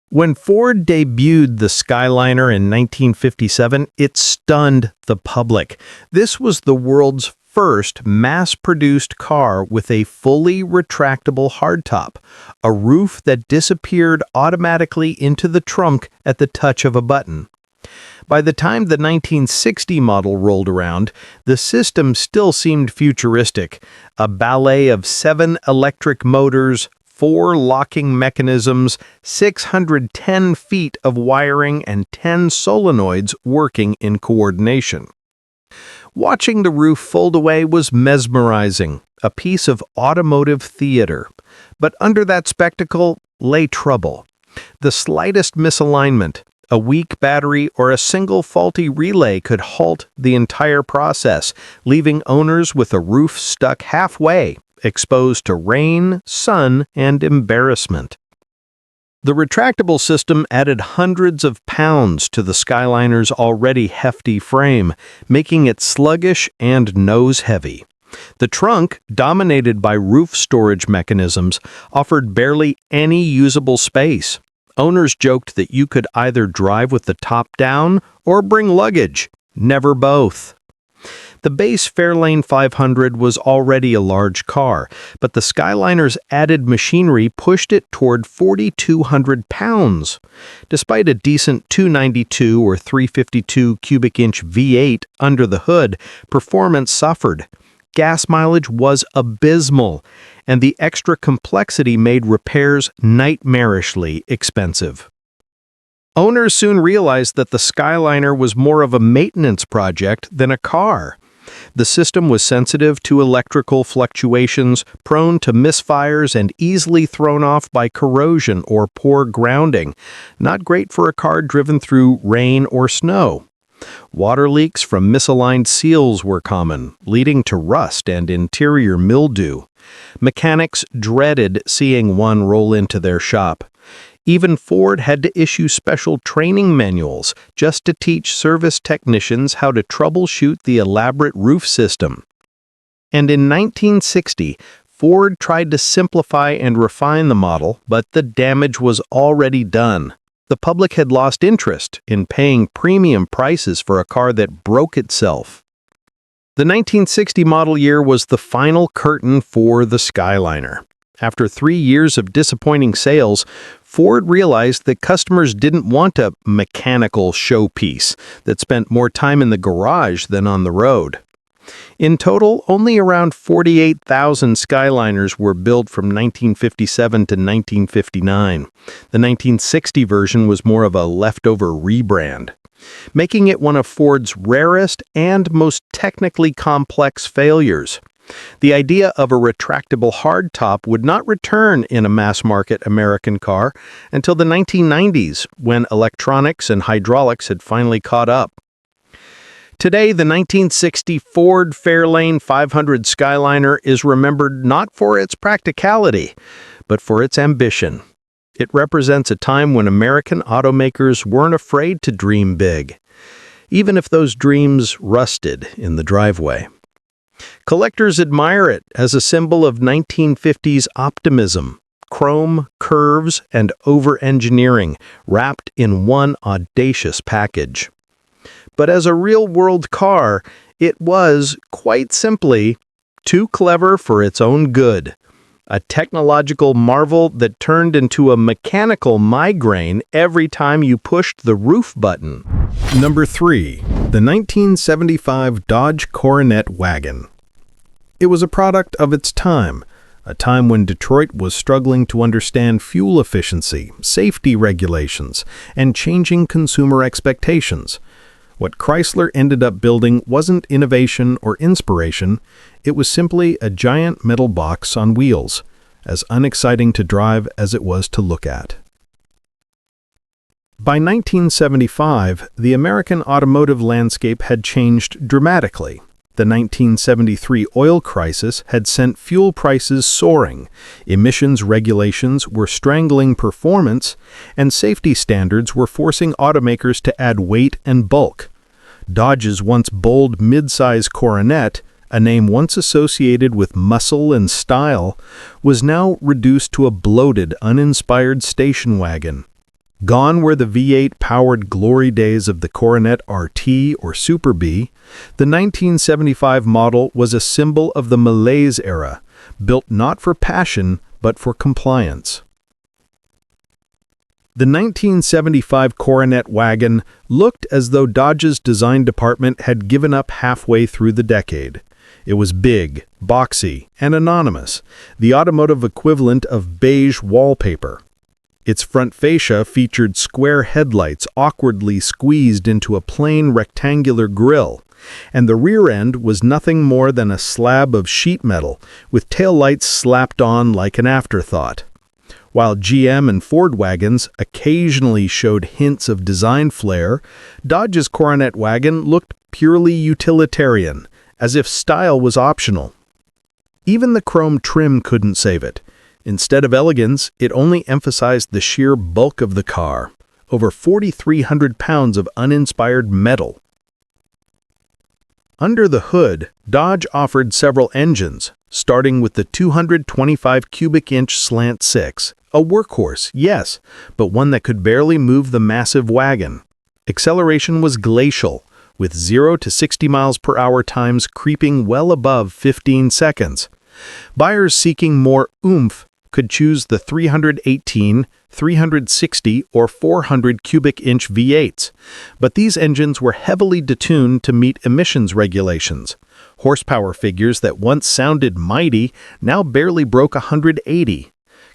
When Ford debuted the Skyliner in 1957, it stunned the public. This was the world's first mass-produced car with a fully retractable hardtop, a roof that disappeared automatically into the trunk at the touch of a button. By the time the 1960 model rolled around, the system still seemed futuristic, a ballet of 7 electric motors, 4 locking mechanisms, 610 feet of wiring, and 10 solenoids working in coordination. Watching the roof fold away was mesmerizing, a piece of automotive theater. But under that spectacle lay trouble. The slightest misalignment, a weak battery, or a single faulty relay could halt the entire process, leaving owners with a roof stuck halfway, exposed to rain, sun, and embarrassment. The retractable system added hundreds of pounds to the Skyliner's already hefty frame, making it sluggish and nose-heavy. The trunk, dominated by roof storage mechanisms, offered barely any usable space. Owners joked that you could either drive with the top down or bring luggage, never both. The base Fairlane 500 was already a large car, but the Skyliner's added machinery pushed it toward 4,200 pounds. Despite a decent 292 or 352 cubic inch V8 under the hood, performance suffered. Gas mileage was abysmal, and the extra complexity made repairs nightmarishly expensive. Owners soon realized that the Skyliner was more of a maintenance project than a car. The system was sensitive to electrical fluctuations, prone to misfires, and easily thrown off by corrosion or poor grounding, not great for a car driven through rain or snow. Water leaks from misaligned seals were common, leading to rust and interior mildew. Mechanics dreaded seeing one roll into their shop. Even Ford had to issue special training manuals just to teach service technicians how to troubleshoot the elaborate roof system. And in 1960, Ford tried to simplify and refine the model, but the damage was already done. The public had lost interest in paying premium prices for a car that broke itself. The 1960 model year was the final curtain for the Skyliner. After 3 years of disappointing sales, Ford realized that customers didn't want a mechanical showpiece that spent more time in the garage than on the road. In total, only around 48,000 Skyliners were built from 1957 to 1959. The 1960 version was more of a leftover rebrand, making it one of Ford's rarest and most technically complex failures. The idea of a retractable hardtop would not return in a mass-market American car until the 1990s, when electronics and hydraulics had finally caught up. Today, the 1960 Ford Fairlane 500 Skyliner is remembered not for its practicality, but for its ambition. It represents a time when American automakers weren't afraid to dream big, even if those dreams rusted in the driveway. Collectors admire it as a symbol of 1950s optimism, chrome, curves, and over-engineering wrapped in one audacious package. But as a real-world car, it was, quite simply, too clever for its own good. A technological marvel that turned into a mechanical migraine every time you pushed the roof button. Number 3. The 1975 Dodge Coronet Wagon. It was a product of its time, a time when Detroit was struggling to understand fuel efficiency, safety regulations, and changing consumer expectations. What Chrysler ended up building wasn't innovation or inspiration, it was simply a giant metal box on wheels, as unexciting to drive as it was to look at. By 1975, the American automotive landscape had changed dramatically. The 1973 oil crisis had sent fuel prices soaring, emissions regulations were strangling performance, and safety standards were forcing automakers to add weight and bulk. Dodge's once bold mid-size Coronet, a name once associated with muscle and style, was now reduced to a bloated, uninspired station wagon. Gone were the V8-powered glory days of the Coronet RT or Super B, the 1975 model was a symbol of the malaise era, built not for passion but for compliance. The 1975 Coronet wagon looked as though Dodge's design department had given up halfway through the decade. It was big, boxy, and anonymous, the automotive equivalent of beige wallpaper. Its front fascia featured square headlights awkwardly squeezed into a plain rectangular grille, and the rear end was nothing more than a slab of sheet metal with taillights slapped on like an afterthought. While GM and Ford wagons occasionally showed hints of design flair, Dodge's Coronet wagon looked purely utilitarian, as if style was optional. Even the chrome trim couldn't save it. Instead of elegance, it only emphasized the sheer bulk of the car, over 4,300 pounds of uninspired metal. Under the hood, Dodge offered several engines, starting with the 225 cubic inch Slant 6, a workhorse, yes, but one that could barely move the massive wagon. Acceleration was glacial, with 0 to 60 miles per hour times creeping well above 15 seconds. Buyers seeking more oomph could choose the 318, 360, or 400 cubic inch V8s, but these engines were heavily detuned to meet emissions regulations. Horsepower figures that once sounded mighty now barely broke 180.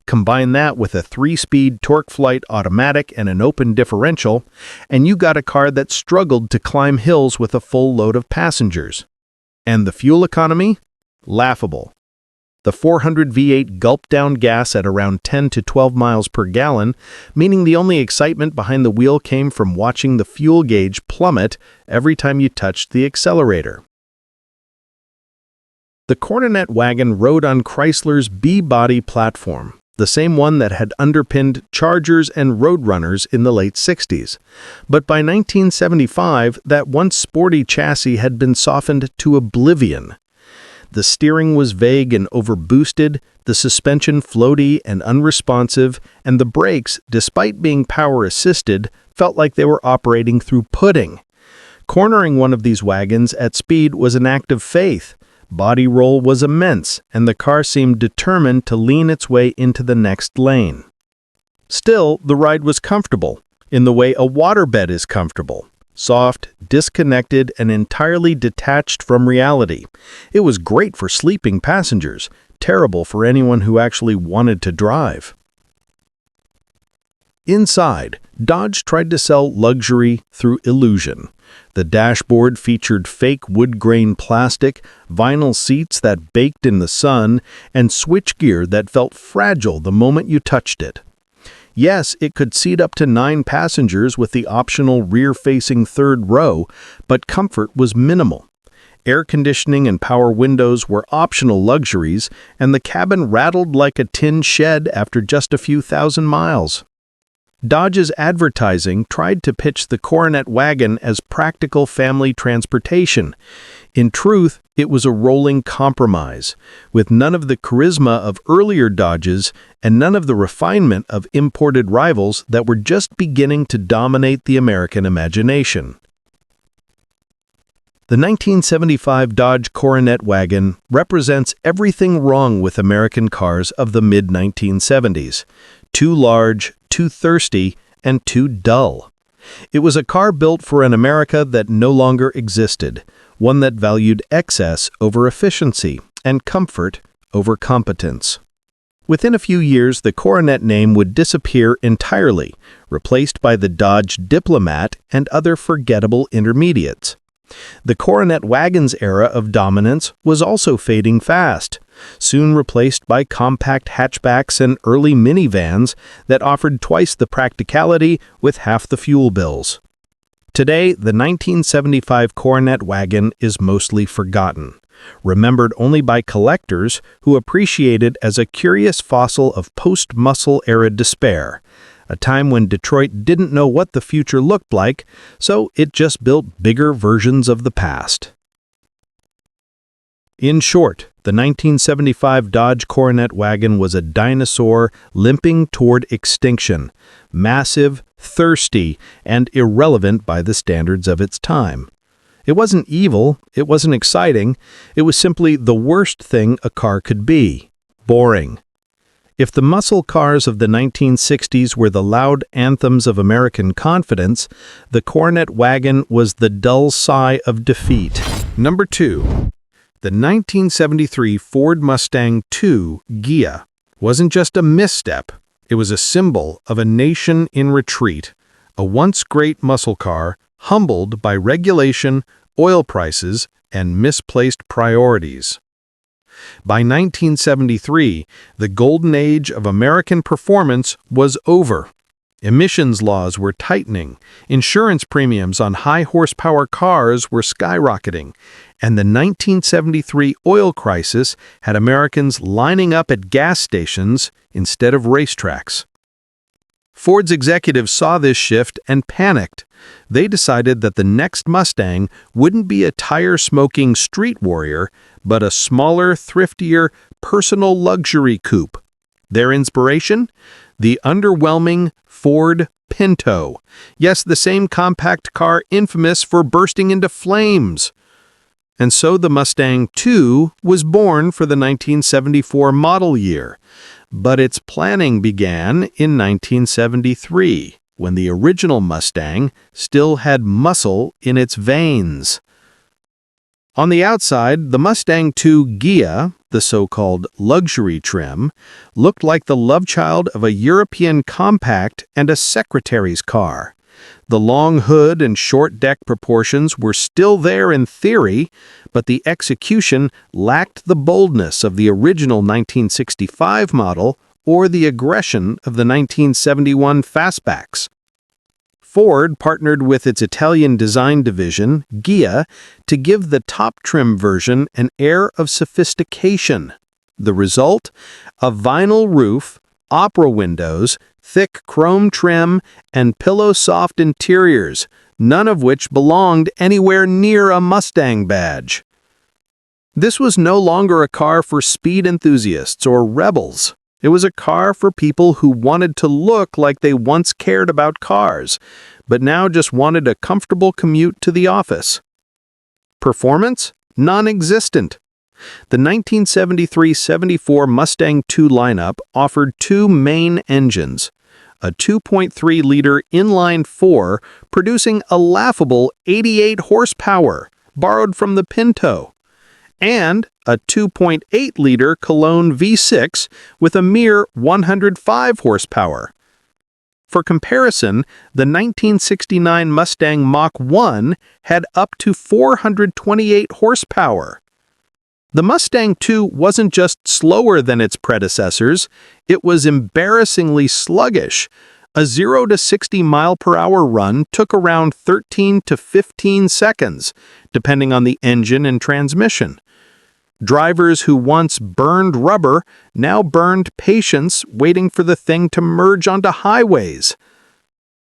Combine that with a 3-speed TorqueFlite automatic and an open differential, and you got a car that struggled to climb hills with a full load of passengers. And the fuel economy? Laughable. The 400 V8 gulped down gas at around 10 to 12 miles per gallon, meaning the only excitement behind the wheel came from watching the fuel gauge plummet every time you touched the accelerator. The Coronet wagon rode on Chrysler's B-body platform, the same one that had underpinned Chargers and Roadrunners in the late 60s. But by 1975, that once sporty chassis had been softened to oblivion. The steering was vague and overboosted, the suspension floaty and unresponsive, and the brakes, despite being power-assisted, felt like they were operating through pudding. Cornering one of these wagons at speed was an act of faith. Body roll was immense, and the car seemed determined to lean its way into the next lane. Still, the ride was comfortable, in the way a waterbed is comfortable. Soft, disconnected, and entirely detached from reality. It was great for sleeping passengers, terrible for anyone who actually wanted to drive. Inside, Dodge tried to sell luxury through illusion. The dashboard featured fake wood-grain plastic, vinyl seats that baked in the sun, and switchgear that felt fragile the moment you touched it. Yes, it could seat up to 9 passengers with the optional rear-facing third row, but comfort was minimal. Air conditioning and power windows were optional luxuries, and the cabin rattled like a tin shed after just a few thousand miles. Dodge's advertising tried to pitch the Coronet wagon as practical family transportation. In truth, it was a rolling compromise, with none of the charisma of earlier Dodges and none of the refinement of imported rivals that were just beginning to dominate the American imagination. The 1975 Dodge Coronet wagon represents everything wrong with American cars of the mid-1970s. Too large, too thirsty, and too dull. It was a car built for an America that no longer existed, one that valued excess over efficiency and comfort over competence. Within a few years, the Coronet name would disappear entirely, replaced by the Dodge Diplomat and other forgettable intermediates. The Coronet wagon's era of dominance was also fading fast, soon replaced by compact hatchbacks and early minivans that offered twice the practicality with half the fuel bills. Today, the 1975 Coronet wagon is mostly forgotten, remembered only by collectors who appreciate it as a curious fossil of post-muscle era despair, a time when Detroit didn't know what the future looked like, so it just built bigger versions of the past. In short, the 1975 Dodge Coronet wagon was a dinosaur limping toward extinction, massive, thirsty, and irrelevant by the standards of its time. It wasn't evil, it wasn't exciting, it was simply the worst thing a car could be: boring. If the muscle cars of the 1960s were the loud anthems of American confidence, the Coronet wagon was the dull sigh of defeat. Number 2. The 1973 Ford Mustang II Ghia wasn't just a misstep, it was a symbol of a nation in retreat, a once great muscle car humbled by regulation, oil prices, and misplaced priorities. By 1973, the golden age of American performance was over. Emissions laws were tightening, insurance premiums on high-horsepower cars were skyrocketing, and the 1973 oil crisis had Americans lining up at gas stations instead of racetracks. Ford's executives saw this shift and panicked. They decided that the next Mustang wouldn't be a tire-smoking street warrior, but a smaller, thriftier, personal luxury coupe. Their inspiration? The underwhelming Ford Pinto. Yes, the same compact car infamous for bursting into flames. And so the Mustang II was born for the 1974 model year. But its planning began in 1973, when the original Mustang still had muscle in its veins. On the outside, the Mustang II Ghia, the so-called luxury trim, looked like the love child of a European compact and a secretary's car. The long hood and short deck proportions were still there in theory, but the execution lacked the boldness of the original 1965 model or the aggression of the 1971 fastbacks. Ford partnered with its Italian design division, Ghia, to give the top trim version an air of sophistication. The result? A vinyl roof, opera windows, thick chrome trim, and pillow-soft interiors, none of which belonged anywhere near a Mustang badge. This was no longer a car for speed enthusiasts or rebels. It was a car for people who wanted to look like they once cared about cars, but now just wanted a comfortable commute to the office. Performance? Non-existent. The 1973-74 Mustang II lineup offered two main engines, a 2.3-liter inline-4 producing a laughable 88 horsepower, borrowed from the Pinto, and a 2.8-liter Cologne V6 with a mere 105 horsepower. For comparison, the 1969 Mustang Mach-1 had up to 428 horsepower. The Mustang II wasn't just slower than its predecessors, it was embarrassingly sluggish, A 0 to 60 mile per hour run took around 13 to 15 seconds, depending on the engine and transmission. Drivers who once burned rubber now burned patience waiting for the thing to merge onto highways.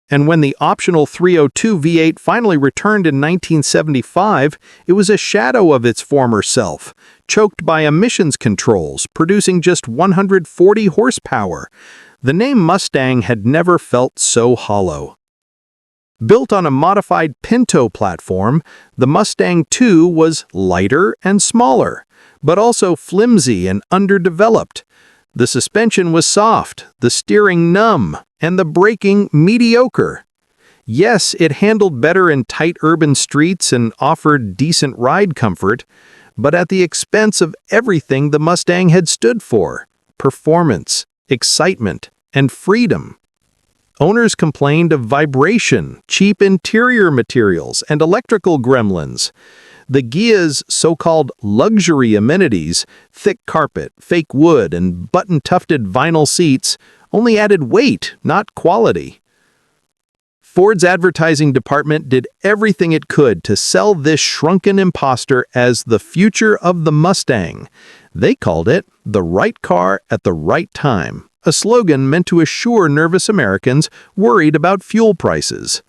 And when the optional 302 V8 finally returned in 1975, it was a shadow of its former self, choked by emissions controls, producing just 140 horsepower. The name Mustang had never felt so hollow. Built on a modified Pinto platform, the Mustang II was lighter and smaller, but also flimsy and underdeveloped. The suspension was soft, the steering numb, and the braking mediocre. Yes, it handled better in tight urban streets and offered decent ride comfort, but at the expense of everything the Mustang had stood for: performance, excitement, and freedom. Owners complained of vibration, cheap interior materials, and electrical gremlins. The Ghia's so-called luxury amenities, thick carpet, fake wood, and button-tufted vinyl seats, only added weight, not quality. Ford's advertising department did everything it could to sell this shrunken imposter as the future of the Mustang. They called it the right car at the right time, a slogan meant to assure nervous Americans worried about fuel prices.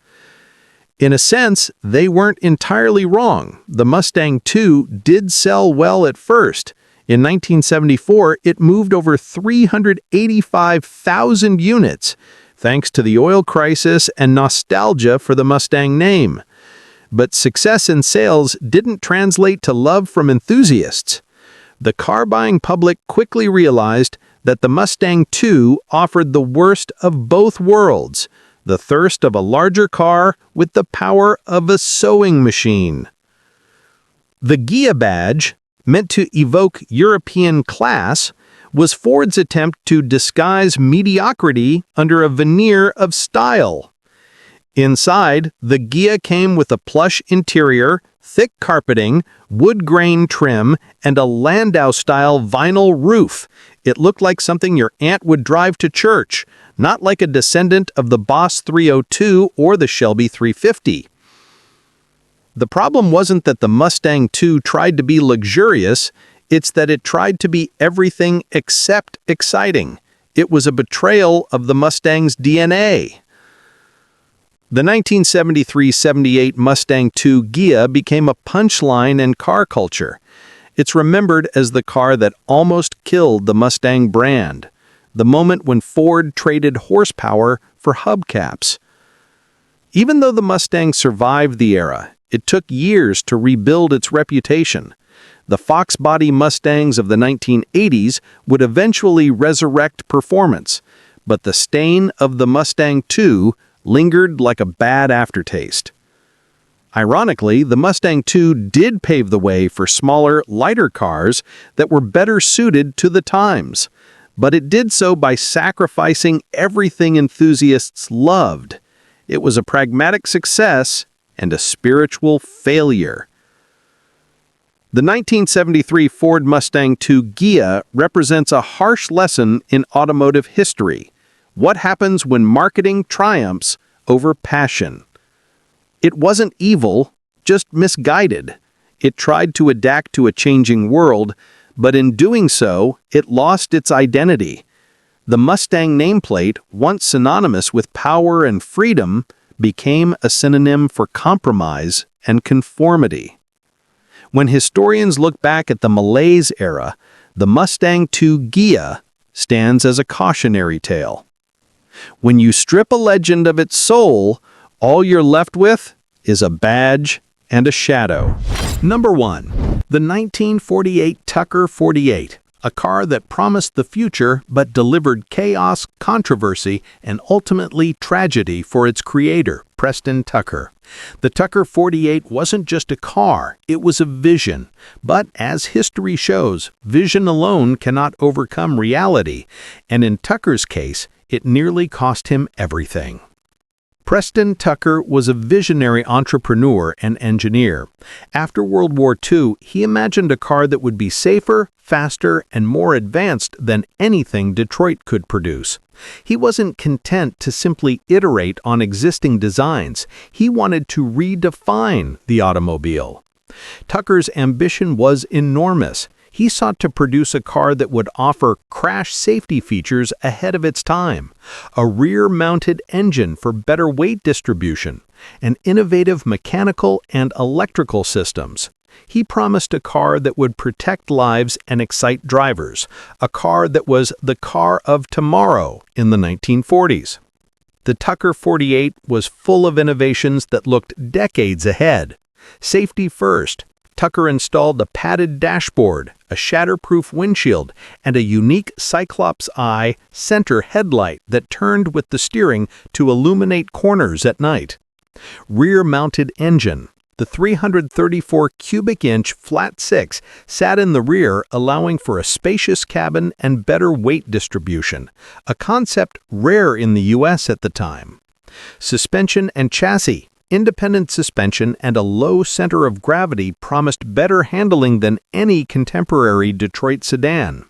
In a sense, they weren't entirely wrong. The Mustang II did sell well at first. In 1974, it moved over 385,000 units, thanks to the oil crisis and nostalgia for the Mustang name. But success in sales didn't translate to love from enthusiasts. The car-buying public quickly realized that the Mustang II offered the worst of both worlds: the thirst of a larger car with the power of a sewing machine. The Ghia badge, meant to evoke European class, was Ford's attempt to disguise mediocrity under a veneer of style. Inside, the Ghia came with a plush interior, thick carpeting, wood grain trim, and a Landau-style vinyl roof. It looked like something your aunt would drive to church, not like a descendant of the Boss 302 or the Shelby 350. The problem wasn't that the Mustang II tried to be luxurious, it's that it tried to be everything except exciting. It was a betrayal of the Mustang's DNA. The 1973-78 Mustang II Ghia became a punchline in car culture. It's remembered as the car that almost killed the Mustang brand, the moment when Ford traded horsepower for hubcaps. Even though the Mustang survived the era, it took years to rebuild its reputation. The Fox body Mustangs of the 1980s would eventually resurrect performance, but the stain of the Mustang II lingered like a bad aftertaste. Ironically, the Mustang II did pave the way for smaller, lighter cars that were better suited to the times, but it did so by sacrificing everything enthusiasts loved. It was a pragmatic success and a spiritual failure. The 1973 Ford Mustang II Ghia represents a harsh lesson in automotive history. What happens when marketing triumphs over passion? It wasn't evil, just misguided. It tried to adapt to a changing world, but in doing so, it lost its identity. The Mustang nameplate, once synonymous with power and freedom, became a synonym for compromise and conformity. When historians look back at the malaise era, the Mustang II Ghia stands as a cautionary tale. When you strip a legend of its soul, all you're left with is a badge and a shadow. Number 1. The 1948 Tucker 48, a car that promised the future but delivered chaos, controversy, and ultimately tragedy for its creator, Preston Tucker. The Tucker 48 wasn't just a car, it was a vision. But as history shows, vision alone cannot overcome reality, and in Tucker's case, it nearly cost him everything. Preston Tucker was a visionary entrepreneur and engineer. After World War II, he imagined a car that would be safer, faster, and more advanced than anything Detroit could produce. He wasn't content to simply iterate on existing designs. He wanted to redefine the automobile. Tucker's ambition was enormous. He sought to produce a car that would offer crash safety features ahead of its time, a rear-mounted engine for better weight distribution, and innovative mechanical and electrical systems. He promised a car that would protect lives and excite drivers, a car that was the car of tomorrow in the 1940s. The Tucker 48 was full of innovations that looked decades ahead. Safety first, Tucker installed a padded dashboard, a shatterproof windshield, and a unique Cyclops Eye center headlight that turned with the steering to illuminate corners at night. Rear-mounted engine. The 334 cubic inch flat six sat in the rear, allowing for a spacious cabin and better weight distribution, a concept rare in the U.S. at the time. Suspension and chassis. Independent suspension and a low center of gravity promised better handling than any contemporary Detroit sedan.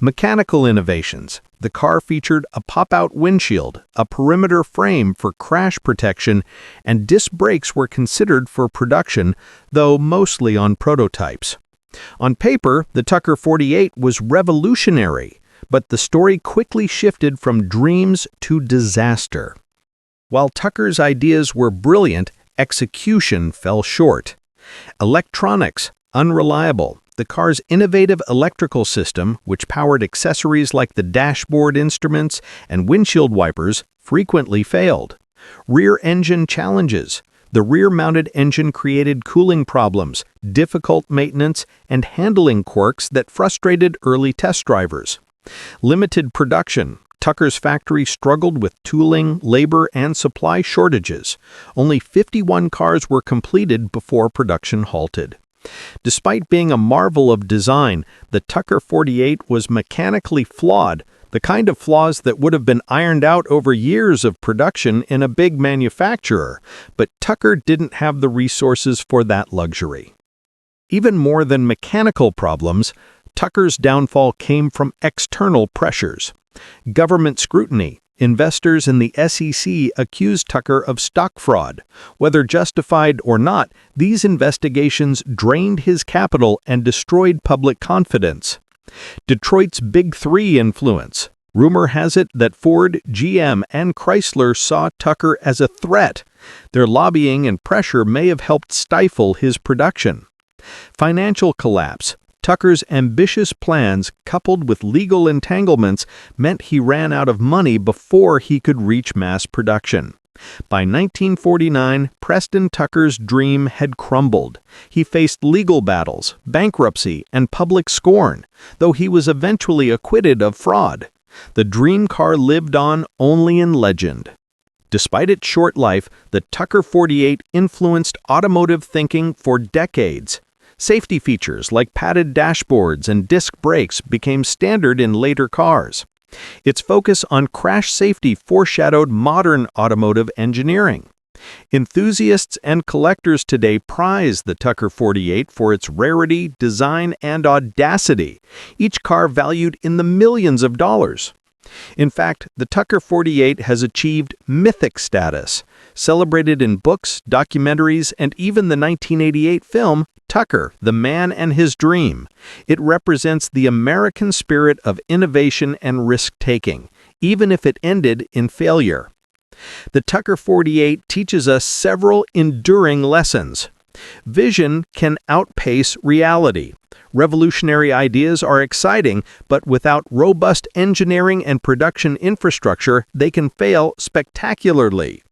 Mechanical innovations. The car featured a pop-out windshield, a perimeter frame for crash protection, and disc brakes were considered for production, though mostly on prototypes. On paper, the Tucker 48 was revolutionary, but the story quickly shifted from dreams to disaster. While Tucker's ideas were brilliant, execution fell short. Electronics, unreliable. The car's innovative electrical system, which powered accessories like the dashboard instruments and windshield wipers, frequently failed. Rear engine challenges. The rear-mounted engine created cooling problems, difficult maintenance, and handling quirks that frustrated early test drivers. Limited production. Tucker's factory struggled with tooling, labor, and supply shortages. Only 51 cars were completed before production halted. Despite being a marvel of design, the Tucker 48 was mechanically flawed, the kind of flaws that would have been ironed out over years of production in a big manufacturer, but Tucker didn't have the resources for that luxury. Even more than mechanical problems, Tucker's downfall came from external pressures. Government scrutiny. Investors in the SEC accused Tucker of stock fraud. Whether justified or not, these investigations drained his capital and destroyed public confidence. Detroit's Big Three influence. Rumor has it that Ford, GM, and Chrysler saw Tucker as a threat. Their lobbying and pressure may have helped stifle his production. Financial collapse. Tucker's ambitious plans, coupled with legal entanglements, meant he ran out of money before he could reach mass production. By 1949, Preston Tucker's dream had crumbled. He faced legal battles, bankruptcy, and public scorn, though he was eventually acquitted of fraud. The dream car lived on only in legend. Despite its short life, the Tucker 48 influenced automotive thinking for decades. Safety features like padded dashboards and disc brakes became standard in later cars. Its focus on crash safety foreshadowed modern automotive engineering. Enthusiasts and collectors today prize the Tucker 48 for its rarity, design, and audacity, each car valued in the millions of dollars. In fact, the Tucker 48 has achieved mythic status, celebrated in books, documentaries, and even the 1988 film Tucker, the Man and His Dream. It represents the American spirit of innovation and risk-taking, even if it ended in failure. The Tucker 48 teaches us several enduring lessons. Vision can outpace reality. Revolutionary ideas are exciting, but without robust engineering and production infrastructure, they can fail spectacularly.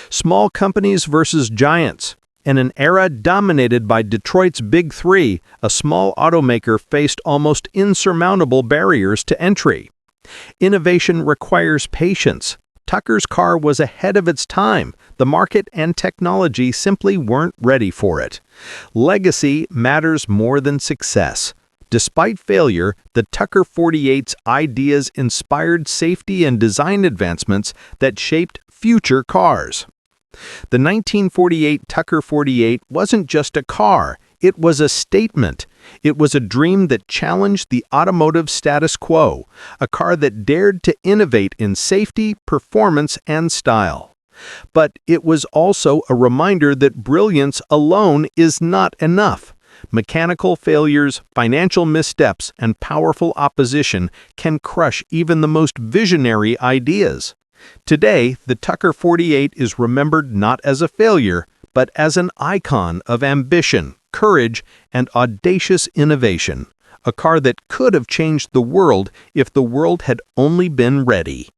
Small companies versus giants. In an era dominated by Detroit's Big Three, a small automaker faced almost insurmountable barriers to entry. Innovation requires patience. Tucker's car was ahead of its time. The market and technology simply weren't ready for it. Legacy matters more than success. Despite failure, the Tucker 48's ideas inspired safety and design advancements that shaped future cars. The 1948 Tucker 48 wasn't just a car, it was a statement. It was a dream that challenged the automotive status quo, a car that dared to innovate in safety, performance, and style. But it was also a reminder that brilliance alone is not enough. Mechanical failures, financial missteps, and powerful opposition can crush even the most visionary ideas. Today, the Tucker 48 is remembered not as a failure, but as an icon of ambition, courage, and audacious innovation. A car that could have changed the world if the world had only been ready.